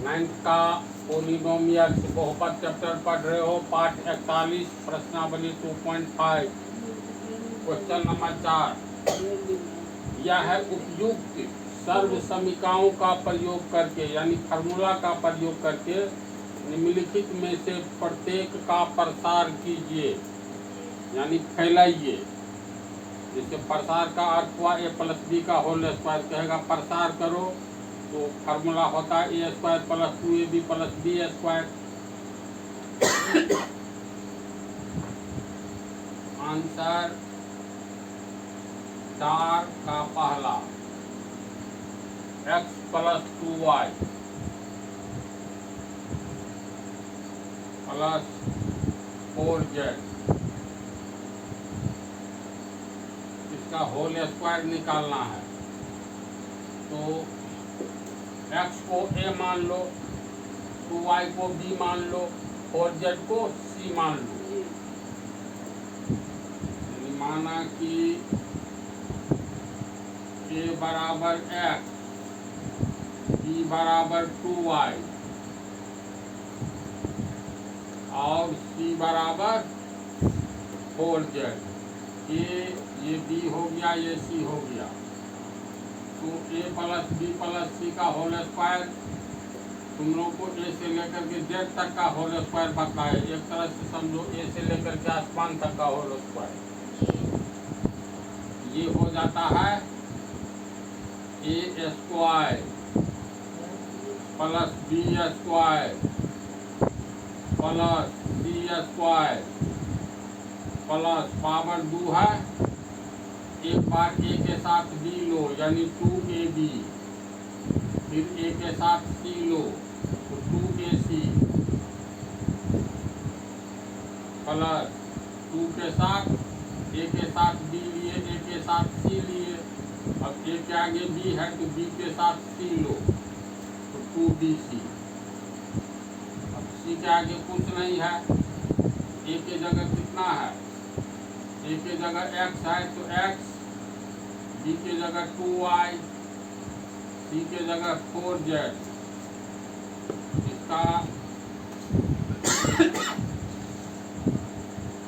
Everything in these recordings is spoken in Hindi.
9th का पोलिनोमियल बहुपद चैप्टर पढ़ रहे हो, पाठ 41, प्रश्नावली 2.5। क्वेश्चन नंबर 4, यह है उपयुक्त सर्व समीकरणों का प्रयोग करके यानी फार्मूला का प्रयोग करके निम्नलिखित में से प्रत्येक का प्रसार कीजिए यानी फैलाइए। जैसे प्रसार का अर्थ हुआ a प्लस बी का होल स्क्वायर, कहेगा प्रसार करो तो फार्मूला होता है a square plus 2ab plus b square. Answer 4 का पहला x plus 2y plus 4z इसका होल स्क्वायर निकालना है। तो x को a मान लो, 2y को b मान लो, 4z को c मान लो। माना कि a बराबर x, b बराबर 2y और c बराबर 4z। ये b हो गया, ये c हो गया। तो a प्लस बी प्लस सी का होल स्क्वायर तुम लोग को a से लेकर के z तक का होल स्क्वायर बताए। एक तरह से समझो a से लेकर के आसमान तक का होल स्क्वायर। ये हो जाता है a square plus b square plus c square plus power 2 है। एक बार a के साथ b लो यानी 2ab, फिर a के साथ c लो तो 2ac प्लस 2 के साथ a के साथ b लिए, a के साथ c लिए। अब a के आगे b है तो b के साथ c लो तो 2bc। अब c के आगे कुछ नहीं है, a के जगह कितना है, a के जगह x है तो x, b के जगह 2y, c के जगह 4z। इसका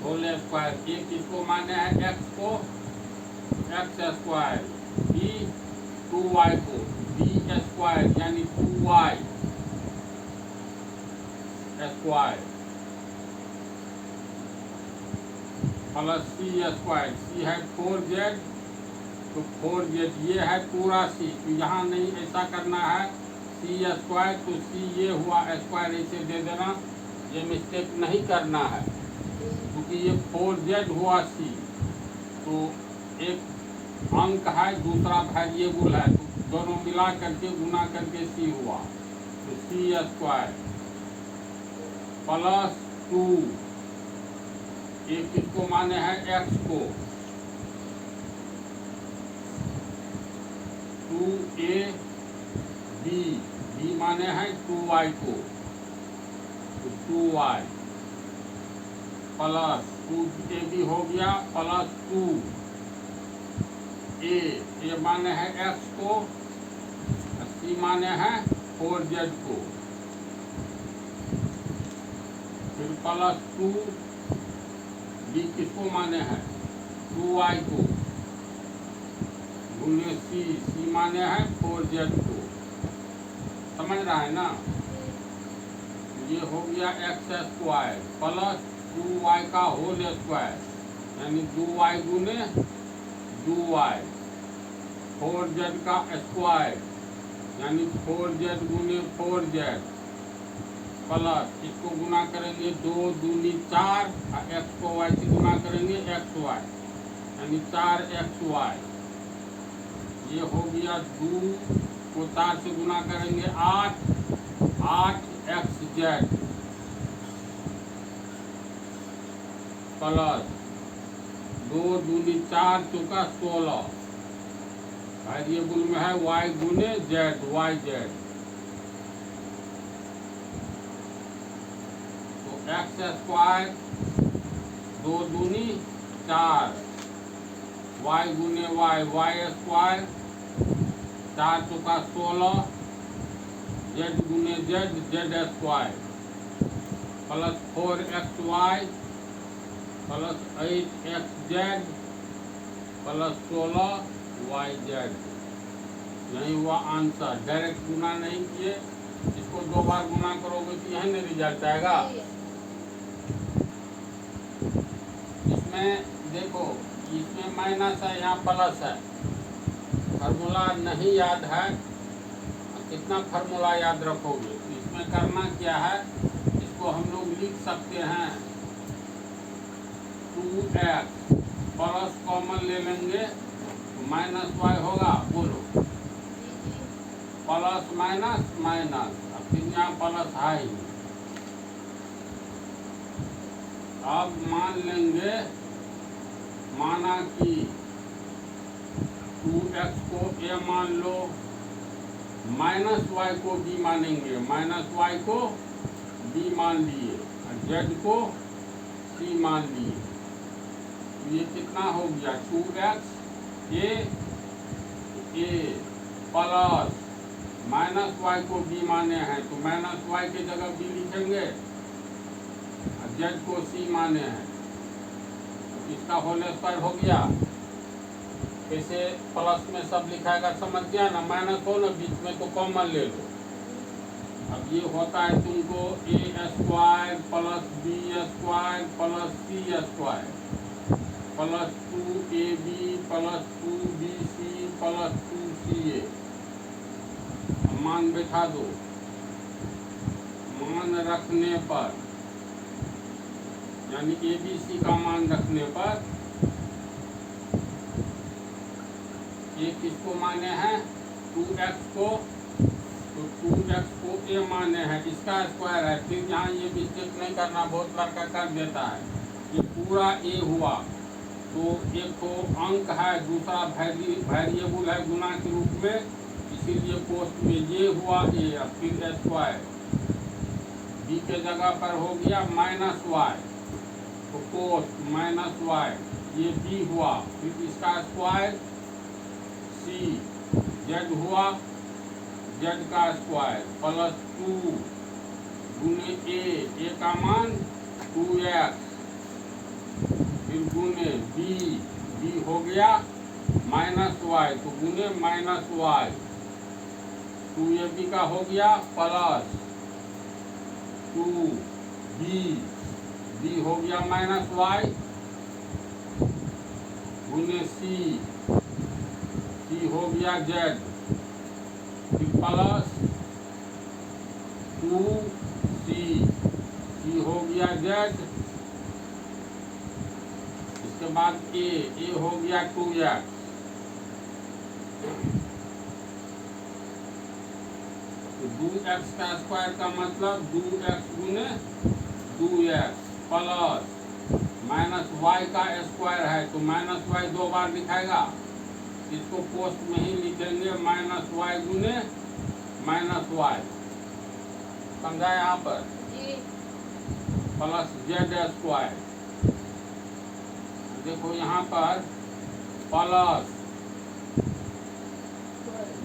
होल स्क्वायर। a किसको माने है, x को x स्क्वायर, b 2y को b स्क्वायर यानी 2y square plus c square. c है 4z तो 4z ये है पूरा c, तो यहाँ नहीं ऐसा करना है c स्क्वायर तो c ये हुआ स्क्वायर ऐसे दे देना, ये मिस्टेक नहीं करना है क्योंकि ये 4z हुआ c। तो एक अंक है, दूसरा वेरिएबल है, तो दोनों मिला करके गुना करके c हुआ तो c स्क्वायर प्लस 2। एक किसको माने है, x को, 2ab, b माने है 2y को तो 2y प्लस 2ab हो गया प्लस 2a माने है x को, c माने है 4z को, फिर प्लस 2 b किसको माने हैं 2y को गुने c माने है 4z को। समझ रहा है ना। ये हो गया x स्क्वायर प्लस 2y का होल स्क्वायर यानी 2y गुने 2y, 4z का स्क्वायर यानी 4z गुने 4z प्लस इसको गुना करेंगे 2 दूनी 4, x को y से गुना करेंगे xy यानी 4xy। ये हो गया 2 को 4 से गुना करेंगे 8xz प्लस 2 दूनी 4 चौका 16। वेरिएबल में है y गुने z, yz। एक्स स्क्वायर 2 दूनी 4, वाई गुने वाई, वाई स्क्वायर 4 चौका 16 जेड गुने Z Z square plus 4xy plus 8xz plus 16yz। यही हुआ आंसर। डायरेक्ट गुना नहीं किए, इसको 2 बार गुना करोगे तो यही नहीं रिजल्ट आएगा। इसमें देखो, इसमें माइनस है, यहाँ प्लस है। फार्मूला नहीं याद है, कितना फार्मूला याद रखोगे। इसमें करना क्या है, इसको हम लोग लिख सकते हैं 2x प्लस कॉमन ले लेंगे तो माइनस y होगा। बोलो, प्लस माइनस माइनस, अब फिर यहाँ प्लस है ही। अब मान लेंगे, माना कि 2x को a मान लो, माइनस y को b मानेंगे, माइनस y को b मान लिए और z को c मान लिए। ये कितना हो गया 2x a plus minus y को b माने हैं तो माइनस y की जगह b लिखेंगे और z को c माने हैं। इसका होल स्क्वायर हो गया। ऐसे प्लस में सब लिखाएगा, समझ गया ना। माइनस हो ना बीच में तो कॉमन ले लो। अब ये होता है तुमको a square plus b square plus c square plus 2ab plus 2bc plus 2ca। मान बैठा दो। मान रखने पर, यानी abc का मान रखने पर ये किसको माने हैं 2x को, तो 2x को a माने हैं, इसका स्क्वायर है। फिर यहाँ ये मिस्टेक नहीं करना, बहुत लड़का कर देता है। ये पूरा a हुआ तो एक तो अंक है, दूसरा वेरिएबल है गुना के रूप में, इसीलिए पोस्ट में ये हुआ a। अब फिर स्क्वायर b के जगह पर हो गया माइनस y, तो पोस्ट माइनस y, ये b हुआ। फिर इसका स्क्वायर c, z हुआ z का स्क्वायर प्लस 2 गुने a का मान 2x, फिर गुने b हो गया माइनस y, तो गुने माइनस y, 2ab का हो गया प्लस 2b हो गया माइनस y गुने c हो गया z, फिर प्लस 2c हो गया z। इसके बाद a हो गया 2x, तो 2x का स्क्वायर का मतलब 2x गुने 2x प्लस माइनस y का स्क्वायर है तो माइनस y 2 बार दिखाएगा। इसको पोस्ट में ही लिखेंगे माइनस y गुने माइनस y। समझा यहाँ पर? Plus z square. देखो यहाँ पर प्लस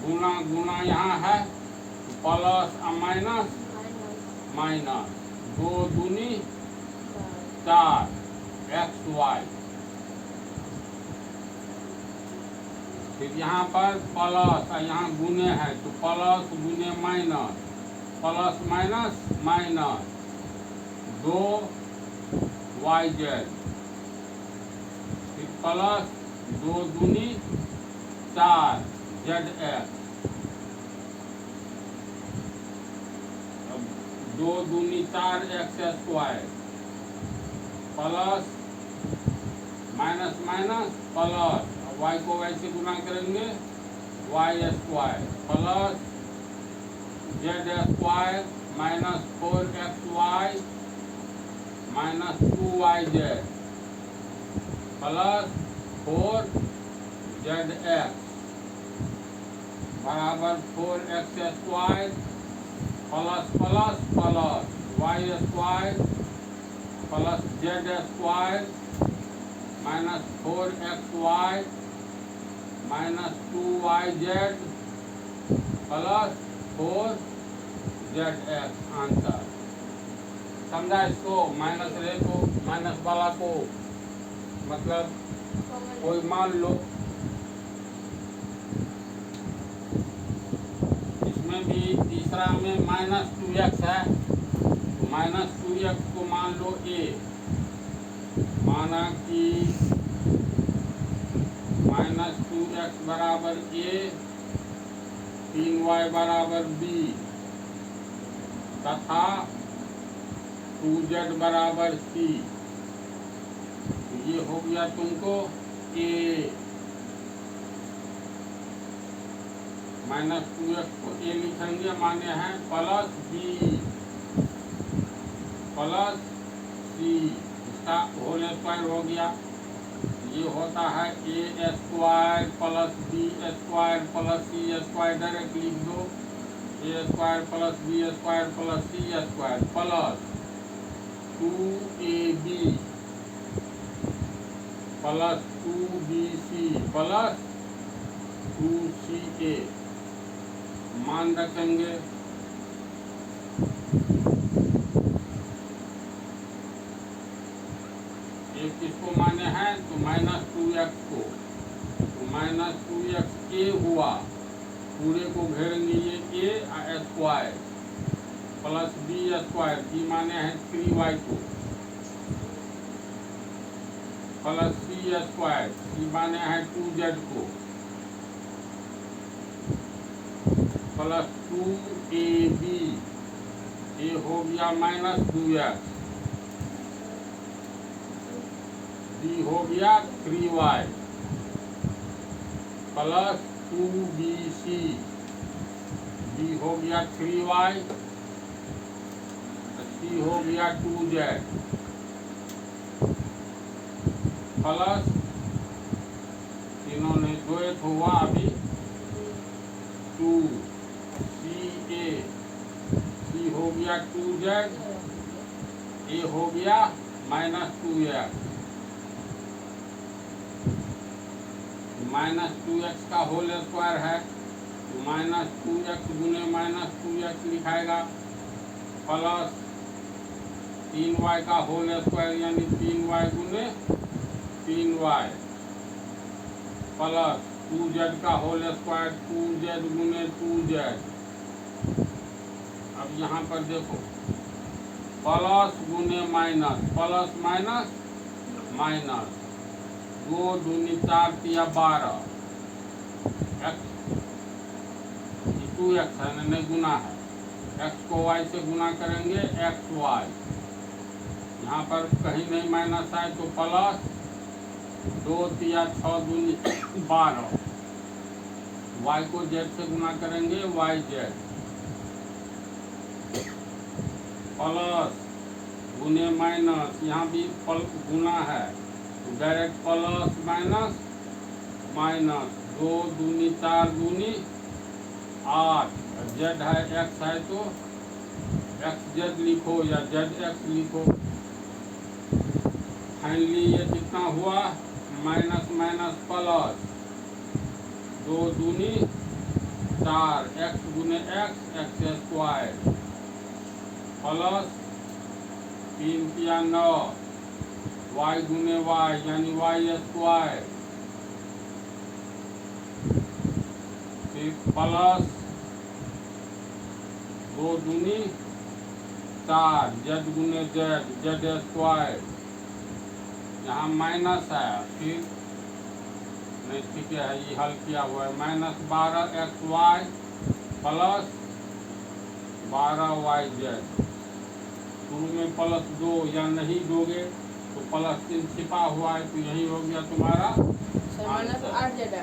गुना गुना यहाँ है, प्लस माइनस माइनस, 2 दूनी 4 xy। फिर यहाँ पर प्लस, यहाँ गुने है तो प्लस गुने minus, plus minus minus 2yz, फिर प्लस 2 दूनी 4 zx, 2 दूनी 4 x square plus minus minus plus, y को वैसे गुना करेंगे y square plus z square minus 4xy minus 2yz plus 4zx बराबर 4x square plus plus plus y square plus z square minus 4xy minus 2yz plus Z x answer. समझा इसको? माइनस रहे तो माइनस वाला को मतलब कोई मान लो इसमें भी तीसरा में -2x है तो -2x को मान लो a, माना कि -2x बराबर a, 3y बराबर b तथा 2z बराबर c। तो ये हो गया तुमको a। -2x को a लिखेंगे माने हैं प्लस b प्लस c, इसका होल स्क्वायर हो गया। ये होता है a square plus b square plus c square, direct लिख दो a square plus b square plus c square plus 2ab plus 2bc plus 2ca मान रखेंगे। एक किसको माने हैं तो -2x को, तो -2x a हुआ, पूरे को घेरेंगे ये a square plus b square, b माने हैं 3y को, प्लस c स्क्वायर, c माने हैं 2z को, प्लस 2ab, a हो गया -2x, b हो गया 3y प्लस 2bc, b हो गया 3y, c हो गया 2z प्लस, तीनों ने 2 हुआ अभी 2ca, c हो गया 2z, a हो गया -2x, -2x का होल स्क्वायर है तो -2x गुने -2x लिखाएगा प्लस 3y का होल स्क्वायर यानी 3y गुने 3y प्लस 2z का होल स्क्वायर 2z गुने 2z। अब यहाँ पर देखो प्लस गुने माइनस, प्लस माइनस माइनस, 2 दूनी 4 तिया 12, x 2x है नहीं गुना है, x को y से गुना करेंगे xy, यहाँ पर कहीं नहीं माइनस आए तो प्लस 2 तिया 6 दूनी 12, y को z से गुना करेंगे yz, प्लस गुने माइनस, यहाँ भी गुना है तो डायरेक्ट प्लस माइनस माइनस, 2 दूनी 4 दूनी 8, जेड है एक्स है तो एक्स जेड लिखो या जेड एक्स लिखो। फाइनली ये कितना हुआ माइनस माइनस प्लस, 2 दूनी 4, एक्स गुने एक्स एक्स स्क्वायर प्लस 3 तिया 9, y गुने y यानी y स्क्वायर, फिर प्लस 2 दूनी 4, z गुने z z स्क्वायर, यहाँ माइनस है फिर नहीं ठीक है ये हल किया हुआ है -12xy प्लस 12yz, शुरू में प्लस 2 या नहीं दोगे तो प्लस 3 छिपा हुआ है तो यही हो गया तुम्हारा -8z,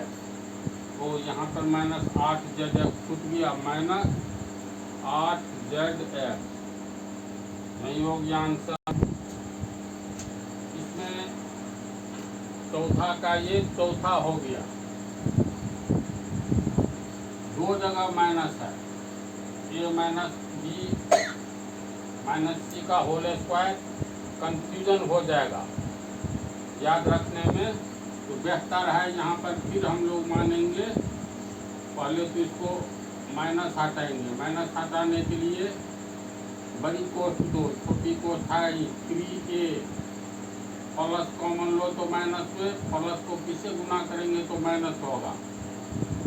तो यहाँ पर -8z छूट गया, -8z नहीं हो गया आंसर। इसमें चौथा का ये चौथा हो गया, 2 जगह माइनस है, a minus b minus c का होल स्क्वायर, कंफ्यूजन हो जाएगा याद रखने में, तो बेहतर है यहाँ पर फिर हम लोग मानेंगे, पहले तो इसको माइनस हटाएंगे। माइनस हटाने के लिए बड़ी कोष्ठ दो, छोटी कोष्ठ आई 3a, प्लस कॉमन लो तो माइनस में, प्लस को किससे गुना करेंगे तो माइनस होगा,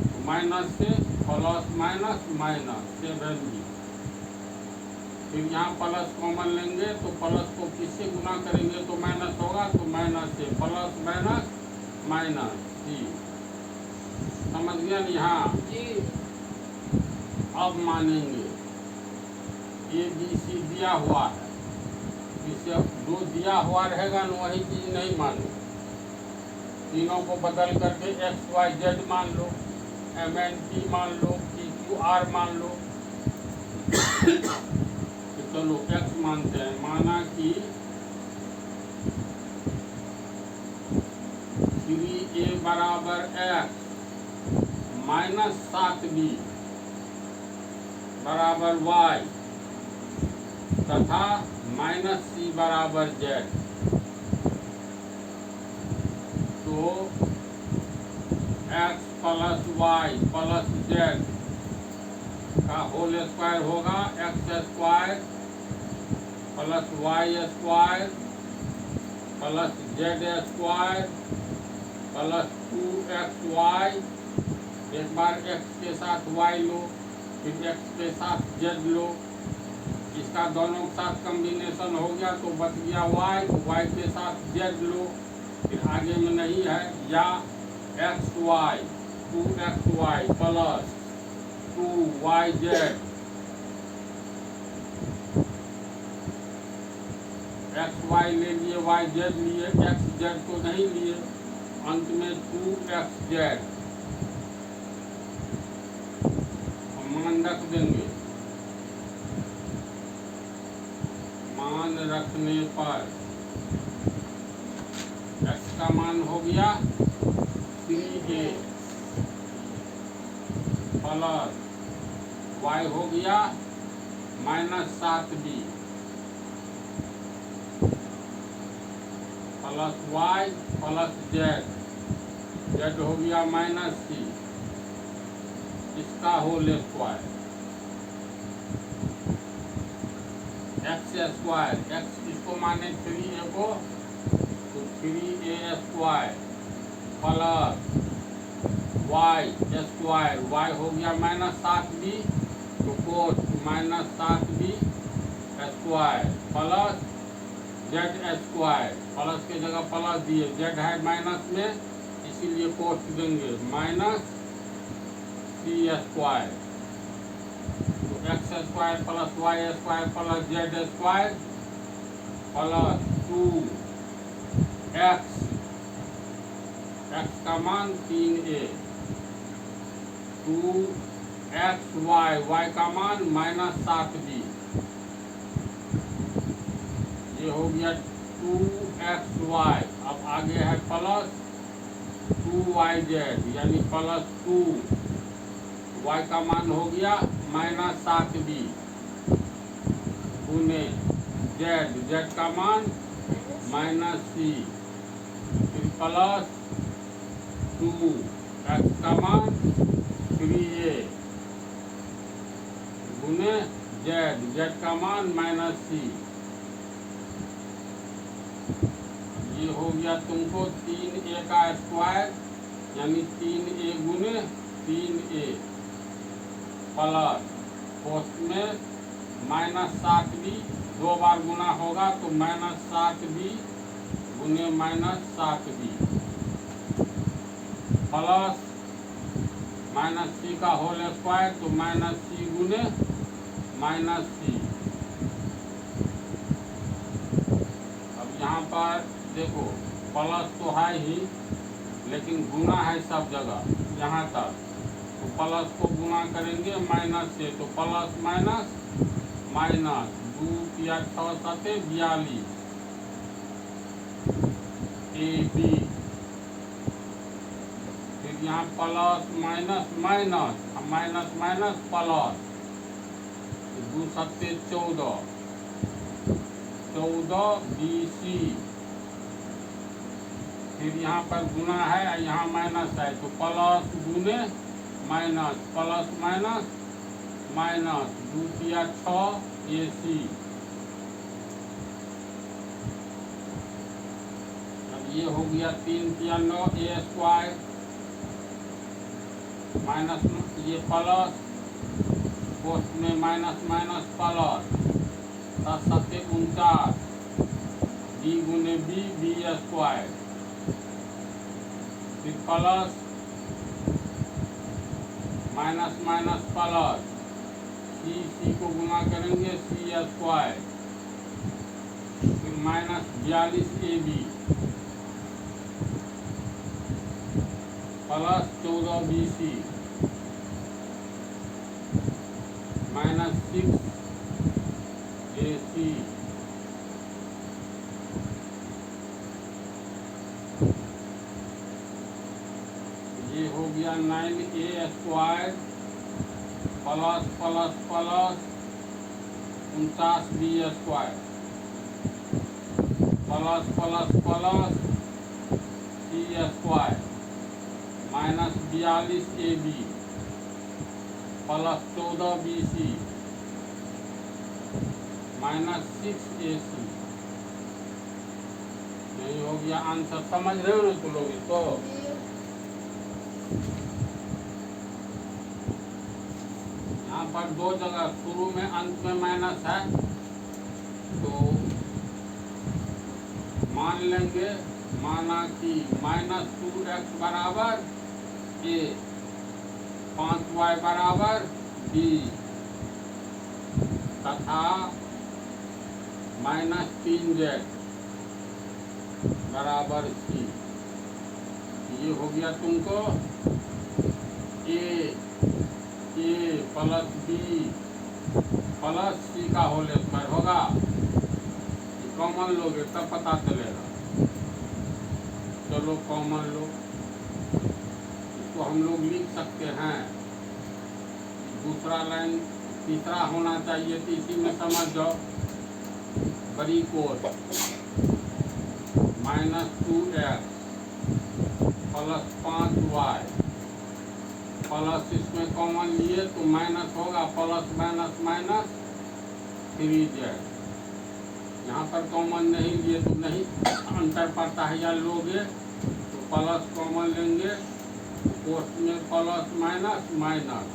तो माइनस से प्लस माइनस माइनस 7b। फिर यहाँ प्लस कॉमन लेंगे तो प्लस को किससे गुना करेंगे तो माइनस होगा, तो माइनस से प्लस माइनस माइनस c। समझ गया नहीं? हाँ जी। अब मानेंगे ए बी सी दिया हुआ है, इसे जो दिया हुआ रहेगा ना वही चीज नहीं मानो। तीनों को बदल करके एक्स वाई जेड मान लो, एम एन पी मान लो, पी क्यू आर मान लो। तो चलो एक्स मानते हैं। माना कि 3a बराबर एक्स माइनस 7b बराबर वाई तथा माइनस सी बराबर जेड। तो x plus y plus z का होल स्क्वायर होगा x square plus y square plus z square plus 2xy। एक बार x के साथ y लो, फिर x के साथ z लो, इसका दोनों के साथ कम्बिनेशन हो गया तो बच गया y, तो y के साथ z लो, फिर आगे में नहीं है, या xy 2xy plus 2yz, xy ले लिए, yz लिए, xz को नहीं लिए, अंत में 2xz। मान रख देंगे। मान रखने पर x का मान हो गया 3a प्लस y हो गया minus 7b plus y plus z हो गया माइनस c, इसका whole square x square. X किसको माने 3a को, तो 3a square plus y square, y हो गया माइनस 7b, तो कोस minus 7b square plus z square, plus के जगह प्लस दिए, जेड है माइनस में इसीलिए कोस देंगे माइनस सी स्क्वायर। तो x square plus y square plus z square plus 2x, x का मान 3a, 2xy, y का मान माइनस 7b, ये हो गया 2xy। अब आगे है प्लस 2yz यानी प्लस 2, y का मान हो गया माइनस 7b गुने जेड, जेड का मान माइनस c, फिर प्लस 2x का मान 3a गुने जेड, जेड का मान माइनस c। ये हो गया तुमको 3a का स्क्वायर यानी 3a गुने 3a प्लस पोस्ट में माइनस 7b, 2 बार गुना होगा तो माइनस 7b गुने minus 7b plus minus c का होल स्क्वायर, तो माइनस c गुने माइनस c। अब यहाँ पर देखो प्लस तो है ही, लेकिन गुना है सब जगह यहाँ तक, तो प्लस को गुना करेंगे माइनस से, तो प्लस माइनस माइनस 2 या 6 7 42 AB, फिर यहाँ plus minus minus minus minus plus 2 7 14 14 BC, फिर यहाँ पर गुना है यहाँ माइनस है, तो प्लस गुने माइनस प्लस माइनस माइनस 2 तिया 6 AC। अब ये हो गया 3 तिया 9 A स्क्वायर माइनस ये प्लस पोस्ट में माइनस माइनस प्लस 7 7 49 B गुने B स्क्वायर फिर plus minus minus plus C को गुना करेंगे C स्क्वायर फिर minus 42 AB plus 14 BC minus 6 AC ये हो गया 9A square plus plus plus 49 B square plus plus plus C square minus 42 AB plus 14 BC minus 6 AC। यही हो गया आंसर। समझ रहे हो ना तुम लोग इसको? यहाँ पर दो जगह शुरू में अंत में माइनस है तो मान लेंगे, माना कि माइनस 2x बराबर A 5y बराबर B तथा माइनस 3z बराबर C। ये हो गया तुमको A plus B plus C का होल स्क्वायर होगा। कॉमन लोगे तब पता चलेगा। चलो कॉमन लो, इसको हम लोग लिख सकते हैं। दूसरा लाइन तीसरा होना चाहिए तो इसी में समझ जाओ। बड़ी कोट minus 2x plus 5y plus इसमें कॉमन लिए तो माइनस होगा, प्लस माइनस माइनस 3z। यहाँ पर कॉमन नहीं लिए तो नहीं अंतर पड़ता है, या लोगे तो प्लस कॉमन लेंगे, कोष्ठ में प्लस माइनस माइनस,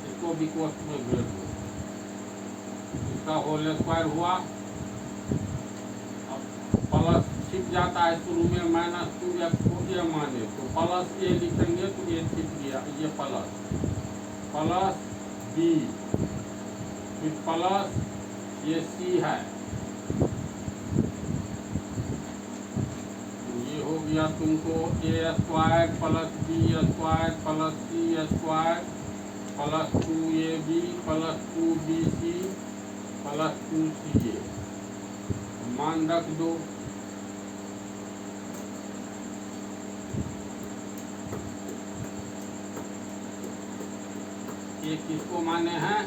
इसको भी कोष्ठ में भेज दो। इसका होल स्क्वायर हुआ। अब प्लस छिप जाता है शुरू में, माइनस 2x को ये माने तो प्लस A लिखेंगे तो ये छिप गया, ये प्लस प्लस B फिर प्लस ये C है। ये हो गया तुमको A square plus B square plus C square plus 2AB plus 2BC plus 2CA। मान रख दो। ये किसको माने हैं?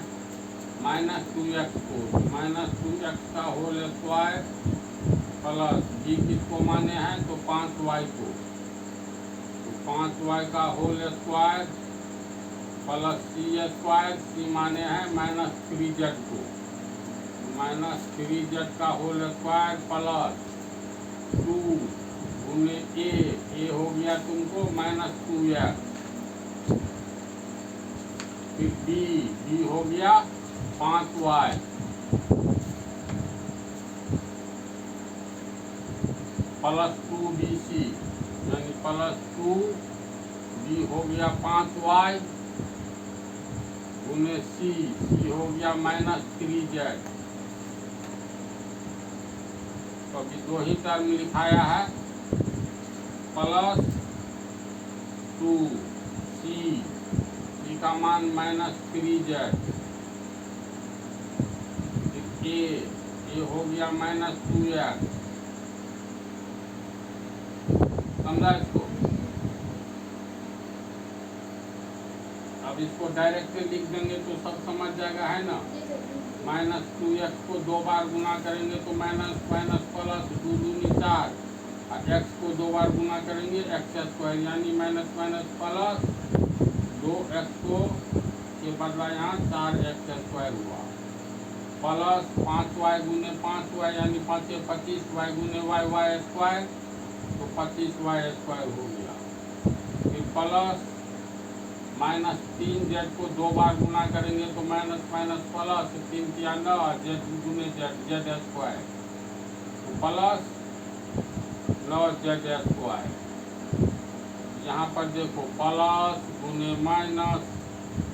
माइनस 2x को। माइनस 2x का होल स्क्वायर प्लस B किसको माने हैं? तो 5y को। तो 5y का whole square plus C square, C माने हैं माइनस 3z को। माइनस 3z का होल स्क्वायर प्लस 2 गुने A हो गया तुमको माइनस 2x फिर B हो गया 5y प्लस 2BC यानी प्लस 2B हो गया 5y गुने C हो गया माइनस 3z। तो अभी दो ही टर्म लिखाया है, प्लस 2C का मान माइनस 3z, A हो गया माइनस 2x। समझा इसको? अब इसको डायरेक्ट लिख देंगे तो सब समझ जाएगा, है ना? माइनस 2x को दो बार गुना करेंगे तो माइनस माइनस प्लस 2 दूनी 4 और x को दो बार गुना करेंगे x स्क्वायर यानी माइनस माइनस प्लस 2x को ये बदला यहाँ 4x² हुआ प्लस 5y गुने 5y यानी 5 से 25y गुने y² तो 25y² हो गया। फिर प्लस -3z को 2 बार गुना करेंगे तो माइनस माइनस प्लस 3 किया 9 z गुने z स्क्वायर तो प्लस 9z²। यहाँ पर देखो प्लस गुने माइनस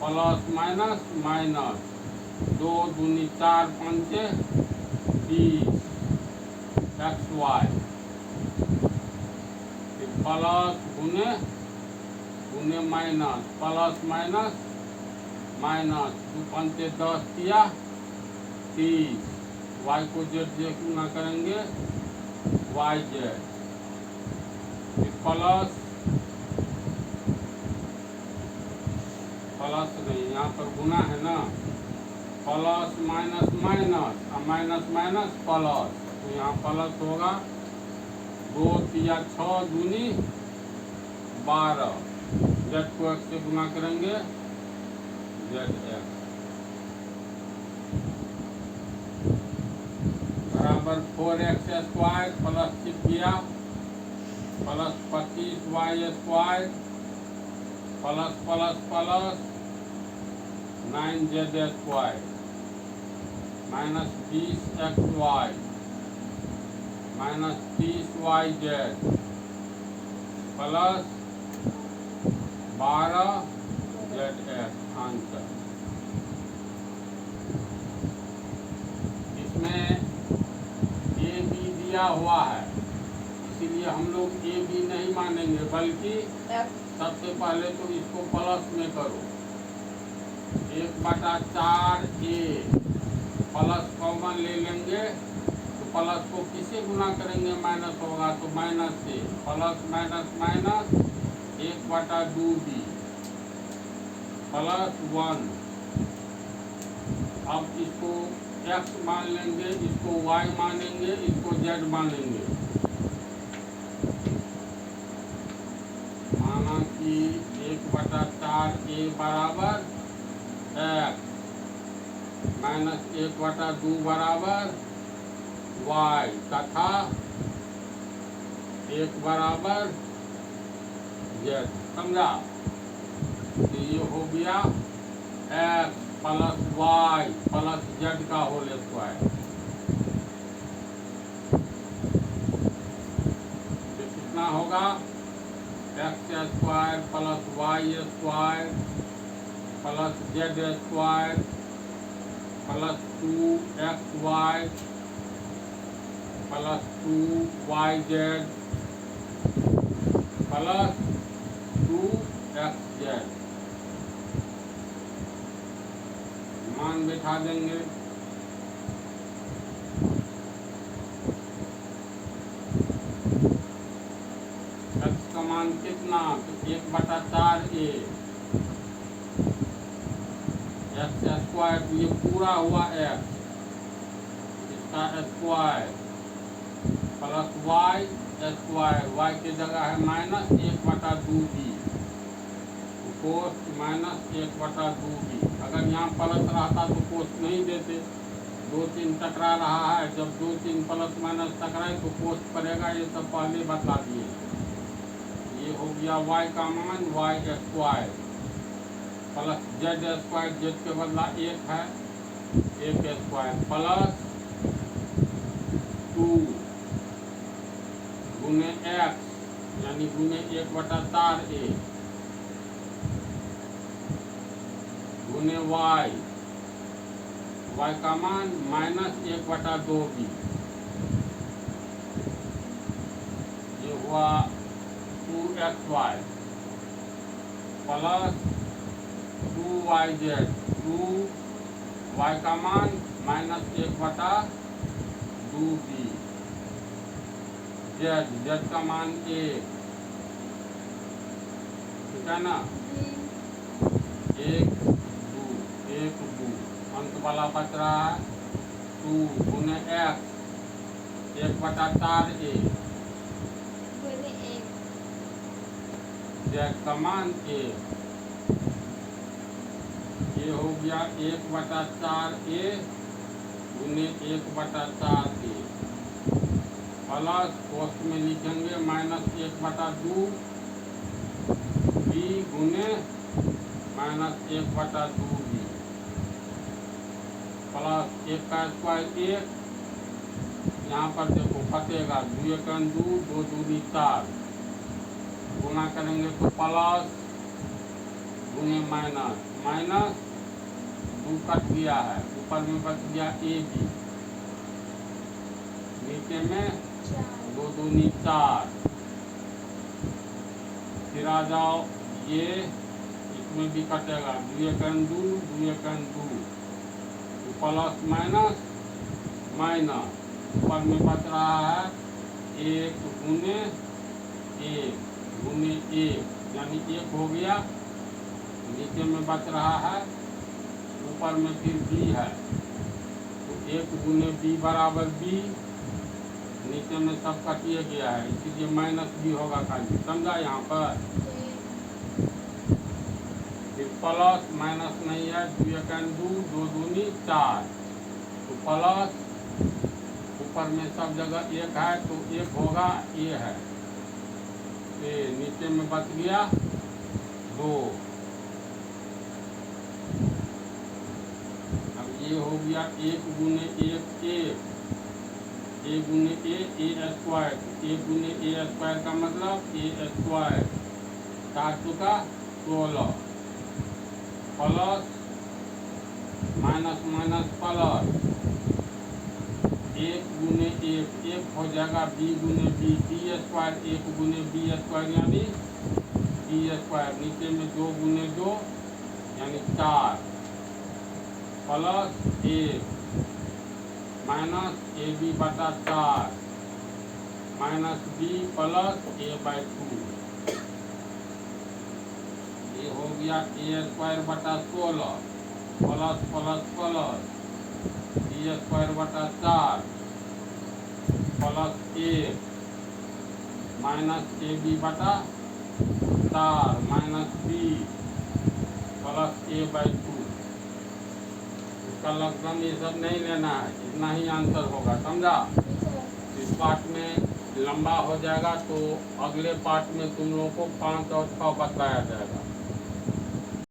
प्लस माइनस माइनस 2 दूनी 4 5 20 xy फिर प्लस गुने गुने माइनस प्लस माइनस माइनस 2 5 10 किया 30 y को z से गुना करेंगे yz फिर प्लस प्लस नहीं यहाँ पर गुना है ना प्लस माइनस माइनस और माइनस माइनस प्लस तो यहाँ प्लस होगा 2 तिया 6 दूनी 12 z को x से गुना करेंगे zx बराबर 4x² प्लस 6 किया plus 25y² plus plus plus 9z² minus 20xy minus 30yz plus 12zx answer. इसमें ए बी दिया हुआ है इसीलिए हम लोग ए बी नहीं मानेंगे बल्कि सबसे पहले तो इसको प्लस में करो 1/4a प्लस कॉमन ले लेंगे तो प्लस को किसे गुना करेंगे माइनस होगा तो माइनस से plus minus minus 1/2b plus 1 अब इसको x मान लेंगे इसको y मानेंगे इसको z मानेंगे माना कि 1/4a बराबर x माइनस 1/2 बराबर y तथा 1 बराबर z समझा। तो ये हो गया x plus y plus z का होल स्क्वायर। तो कितना होगा x² plus y² plus z² plus 2xy plus 2yz plus 2xz मान बैठा देंगे। x का मान कितना तो 1/4a x² तो ये पूरा हुआ x इसका स्क्वायर प्लस y² y की जगह है माइनस 1/2b कोस माइनस 1/2b। अगर यहाँ प्लस रहता तो कोस नहीं देते 2 3 टकरा रहा है जब 2 3 प्लस माइनस टकराए तो कोस पड़ेगा ये सब पहले बता दिए। ये हो गया y का मान y² प्लस z² z के बदला 1 है 1² प्लस 2 गुने x यानी गुने 1/4a गुने y का मान माइनस 1/2b ये हुआ 2xy प्लस 2yz 2y का मान माइनस 1/2b z का मान 1 ठीक है ना 1 2 अंत वाला बच रहा है 2 गुने x 1/4a z का मान 1 ये हो गया 1/4 ए गुने 1/4 ए प्लस कोष्ठ में लिखेंगे -1/2 बी गुने -1/2 बी प्लस 1 का स्क्वायर 1। यहाँ पर देखो फटेगा 2 × 2 2 दूनी 4 गुना करेंगे तो प्लस गुने माइनस 2 कट गया है, ऊपर में बच गया ए बी, नीचे में 2 दूनी 4। फिर आ जाओ ये इसमें भी कटेगा 2 × 2 2 × 2 प्लस माइनस ऊपर में बच रहा है 1 गुने 1 गुने 1 यानी 1 हो गया, नीचे में बच रहा है, ऊपर में फिर बी है तो 1 गुने बी बराबर बी, नीचे में सब कटिए गया है इसलिए माइनस बी होगा खाली, समझा यहाँ पर। फिर प्लस माइनस नहीं है 2 × 2 2 दूनी 4 तो प्लस ऊपर में सब जगह 1 है तो 1 होगा, ये है ये नीचे में बच गया 2। अब ये हो गया 1 गुने 1 ए गुने ए स्क्वायर, 1 गुने ए स्क्वायर का मतलब ए स्क्वायर 4 चुका 16 प्लस माइनस प्लस 1 गुने 1 हो जाएगा बी गुने बी स्क्वायर 1 गुने बी स्क्वायर यानी बी स्क्वायर, नीचे में 2 गुने 2 यानी 4 प्लस 1 माइनस ए बी बटा 4 माइनस बी प्लस a/2। ये हो गया ए स्क्वायर बटा 16 plus plus plus b square बटा 4 प्लस 1 माइनस ए बी बटा 4 माइनस बी प्लस a/2। इसका लक्षण ये सब नहीं लेना है, इतना ही आंसर होगा, समझा। इस पार्ट में लंबा हो जाएगा तो अगले पार्ट में तुम लोगों को 5 और 6 बताया जाएगा।